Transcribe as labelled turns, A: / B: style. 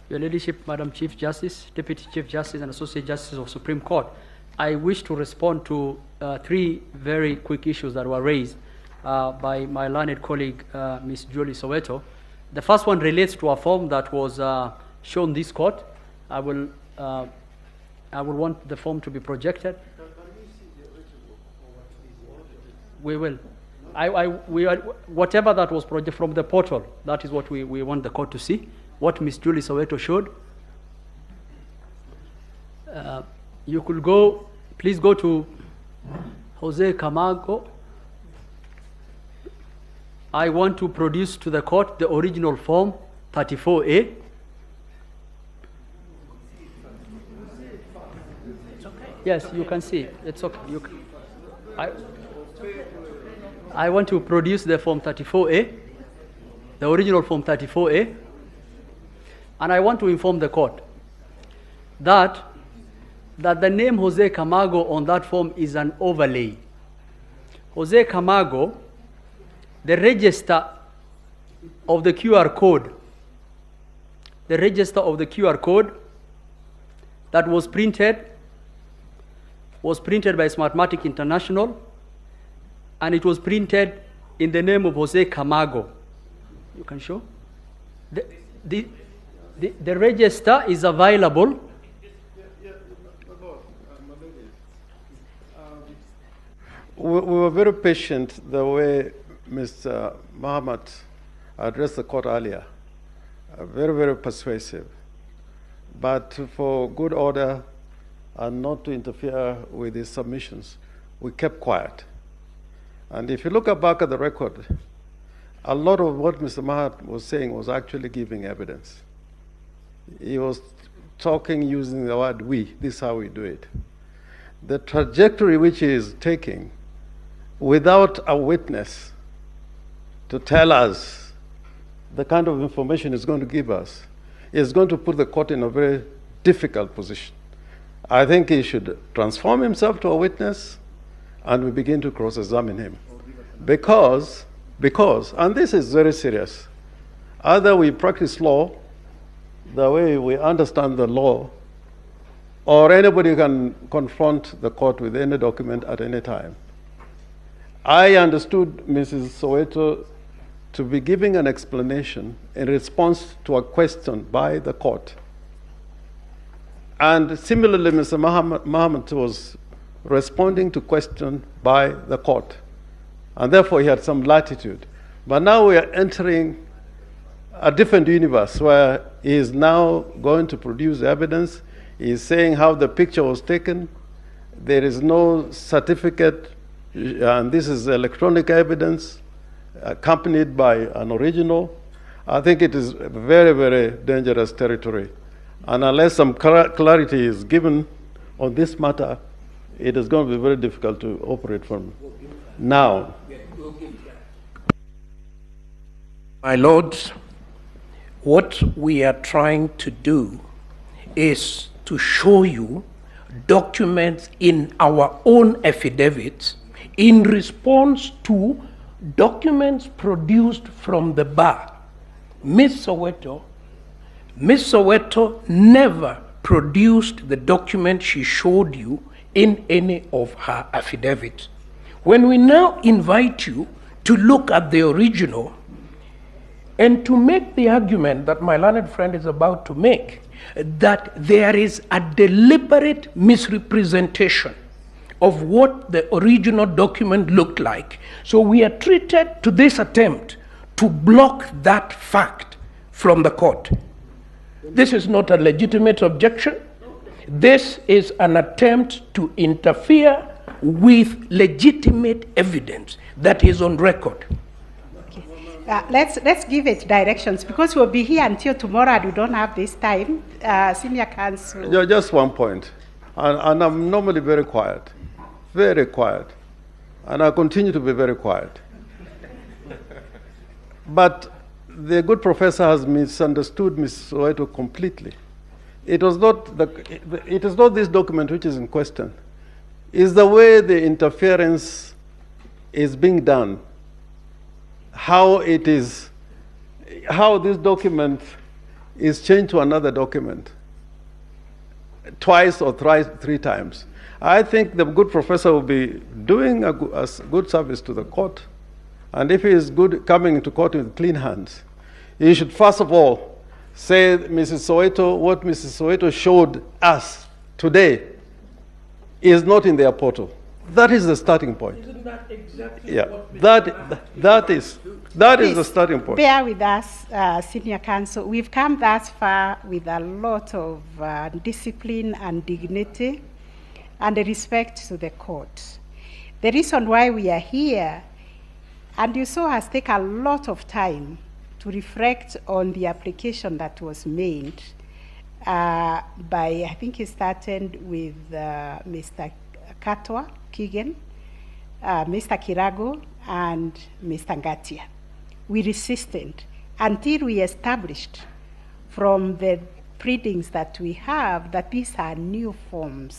A: Your Ladyship, Madam Chief Justice, Deputy Chief Justice, and Associate Justice of Supreme Court, I wish to respond to three very quick issues that were raised by my learned colleague, Ms. Julie Soweto. The first one relates to a form that was shown this court. I will want the form to be projected. We will. Whatever that was projected from the portal, that is what we want the court to see. What Ms. Julie Soweto showed. You could go, please go to Jose Camargo. I want to produce to the court the original form 34A. It's okay. Yes, you can see. It's okay. I want to produce the form 34A, the original form 34A. And I want to inform the court that the name Jose Camargo on that form is an overlay. Jose Camargo, the register of the QR code, that was printed by Smartmatic International, and it was printed in the name of Jose Camargo. You can show? The register is available.
B: We were very patient the way Mr. Mohammed addressed the court earlier. Very, very persuasive. But for good order and not to interfere with his submissions, we kept quiet. And if you look back at the record, a lot of what Mr. Mohammed was saying was actually giving evidence. He was talking using the word we. This is how we do it. The trajectory which he is taking without a witness to tell us the kind of information he's going to give us is going to put the court in a very difficult position. I think he should transform himself to a witness and we begin to cross-examine him. Because, and this is very serious, either we practice law the way we understand the law, or anybody can confront the court with any document at any time. I understood Mrs. Soweto to be giving an explanation in response to a question by the court. And similarly, Mr. Mohammed was responding to question by the court. And therefore, he had some latitude. But now we are entering a different universe where he is now going to produce evidence. He is saying how the picture was taken. There is no certificate, and this is electronic evidence accompanied by an original. I think it is very, very dangerous territory. And unless some clarity is given on this matter, it is going to be very difficult to operate from now.
C: My lords, what we are trying to do is to show you documents in our own affidavits in response to documents produced from the bar. Ms. Soweto never produced the document she showed you in any of her affidavits. When we now invite you to look at the original and to make the argument that my learned friend is about to make, that there is a deliberate misrepresentation of what the original document looked like. So we are treated to this attempt to block that fact from the court. This is not a legitimate objection. This is an attempt to interfere with legitimate evidence that is on record.
D: Let's give it directions, because we'll be here until tomorrow and we don't have this time. Senior counsel.
B: Yeah, just one point. And I'm normally very quiet, and I continue to be very quiet. But the good professor has misunderstood Ms. Soweto completely. It is not this document which is in question. It's the way the interference is being done, how this document is changed to another document twice or three times. I think the good professor will be doing a good service to the court. And if he is good coming into court with clean hands, he should first of all say, Mrs. Soweto, what Mrs. Soweto showed us today is not in their portal. That is the starting point.
C: Isn't that exactly
B: what
C: Mr.
B: that is the starting point.
D: Bear with us, Senior Counsel. We've come thus far with a lot of discipline and dignity and respect to the court. The reason why we are here, and you saw us take a lot of time to reflect on the application that was made by, I think he started with Mr. Katwa, Keegan, Mr. Kirago, and Mr. Ngatia. We resisted until we established from the pleadings that we have that these are new forms